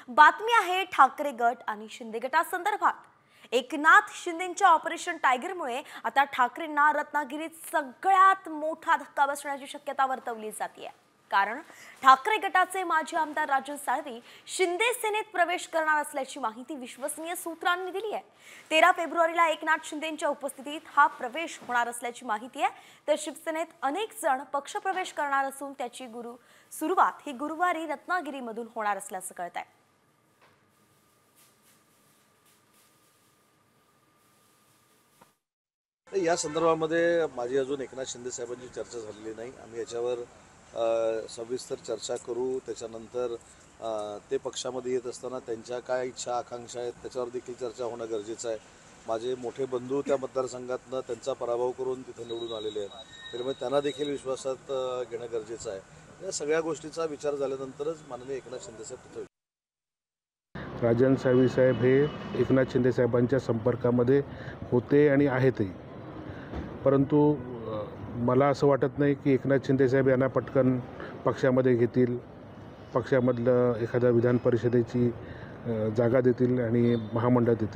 बातमी आहे ठाकरे गट आणि शिंदे गटासंदर्भात। एकनाथ शिंदेंच्या ऑपरेशन टायगरमुळे आता ठाकरेंना रत्नागिरीत सगळ्यात मोठा धक्का बसण्याची शक्यता वर्तवली जाते। कारण ठाकरे गटाचे माजी आमदार राजन साळवी शिंदे सेनेत प्रवेश करणार असल्याची माहिती विश्वसनीय सूत्रांनी दिली आहे। 13 फेब्रुवारीला एकनाथ शिंदेंच्या उपस्थितीत हा प्रवेश होणार असल्याची माहिती आहे। तर शिवसेनेत अनेक जण पक्षप्रवेश करणार असून त्याची सुरुवात ही गुरुवारी रत्नागिरीमधून होणार असल्याचं कळतंय। या संदर्भामध्ये माझी अजून एकनाथ शिंदे साहेबांची चर्चा झालेली नाही। आम्ही याच्यावर सविस्तर चर्चा करू। त्याच्यानंतर ते पक्षामध्ये येत असताना त्यांच्या काय इच्छा आकांक्षा आहेत त्याच्यावर देखील चर्चा होणं गरजेचं आहे। माझे मोठे बंधू त्या मतदारसंघातनं त्यांचा पराभव करून तिथे निवडून आलेले आहेत, त्यामुळे त्यांना देखील विश्वासात घेणं गरजेचं आहे। या सगळ्या गोष्टीचा विचार झाल्यानंतरच माननीय एकनाथ शिंदे साहेब तिथे राजन साळवी साहेब हे एकनाथ शिंदे साहेबांच्या संपर्कामध्ये होते आणि आहेतही, परंतु मला असं वाटत नाही की एकनाथ शिंदे साहेब यांना पटकन पक्षामध्ये घेतील, पक्षामधलं एखाद्या विधान परिषदेची जागा देतील आणि महामंडळ देतील।